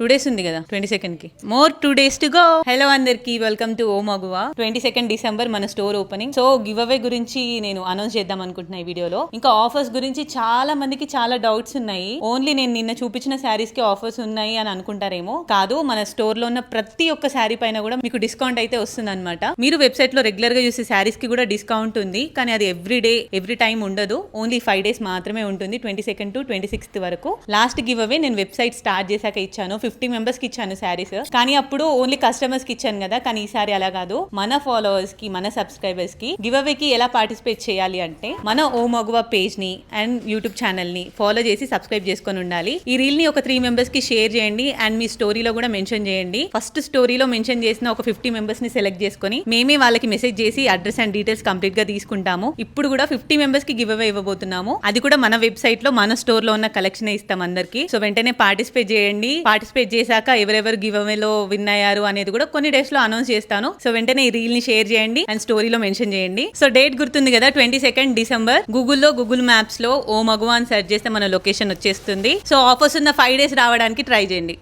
2 days ఉంది కదా 22nd కి. More 2 days to go. Hello అందరికి, వెల్కమ్ టు ఓ మగువా. 22nd December మన store opening. So give away గురించి నేను అనౌన్స్ చేద్దాం అనుకుంటున్నా ఈ వీడియోలో. ఇంకా ఆఫర్స్ గురించి చాలా మందికి చాలా డౌట్స్ ఉన్నాయి. ఓన్లీ నేను నిన్న చూపించిన శారీస్ కి ఆఫర్స్ ఉన్నాయి అని అనుకుంటారేమో. కాదు, మన స్టోర్ లో ఉన్న ప్రతి ఒక్క శారీ పైన కూడా మీకు డిస్కౌంట్ అయితే వస్తుంది అనమాట. మీరు వెబ్సైట్ లో రెగ్యులర్ గా చూసే శారీస్ కి కూడా డిస్కౌంట్ ఉంది, కానీ అది ఎవ్రీ టైం ఉండదు. ఓన్లీ 5 days మాత్రమే ఉంటుంది, 22nd to 26th వరకు. లాస్ట్ గివ్ అవే నేను వెబ్సైట్ స్టార్ట్ చేశాక ఇచ్చాను. 50 మెంబర్స్ కి ఇచ్చాను శారీస్, కానీ అప్పుడు ఓన్లీ కస్టమర్స్ కి ఇచ్చాను కదా. కానీ ఈసారి అలా కాదు, మన ఫాలోవర్స్ కి, మన సబ్స్క్రైబర్స్ కి గివ్ అవే కి ఎలా పార్టిసిపేట్ చేయాలి అంటే, మన ఓ మగువా పేజ్ ని అండ్ యూట్యూబ్ ఛానల్ ని ఫాలో చేసి సబ్స్క్రైబ్ చేసుకొని ఉండాలి. ఈ రీల్ ని ఒక 3 మెంబర్స్ కి షేర్ చేయండి అండ్ మీ స్టోరీలో కూడా మెన్షన్ చేయండి. ఫస్ట్ స్టోరీలో మెన్షన్ చేసిన ఒక 50 మెంబర్స్ ని సెలెక్ట్ చేసుకొని మేమే వాళ్ళకి మెసేజ్ చేసి అడ్రస్ అండ్ డీటెయిల్స్ కంప్లీట్ గా తీసుకుంటాము. ఇప్పుడు కూడా 50 మెంబర్స్ కి గివ్ అవే ఇవ్వబోతున్నాము. అది కూడా మన వెబ్సైట్ లో, మన స్టోర్ లో ఉన్న కలెక్షన్ ఇస్తాం అందరికి. సో వెంటనే పార్టిసిపేట్ చేయండి. పార్టిసిపేట్ చేశాక ఎవరెవరు గివ్ అవేలో విన్ అయ్యారు అనేది కూడా కొన్ని డేస్ లో అనౌన్స్ చేస్తాను. సో వెంటనే ఈ రీల్ ని షేర్ చేయండి అండ్ స్టోరీలో మెన్షన్ చేయండి. సో డేట్ గుర్తుంది కదా, 22nd December. గూగుల్ మ్యాప్స్ లో ఓ మగువా అని సెర్చ్ చేస్తే మన లొకేషన్ వచ్చేస్తుంది. సో ఆఫర్స్ ఉన్న 5 days రావడానికి ట్రై చేయండి.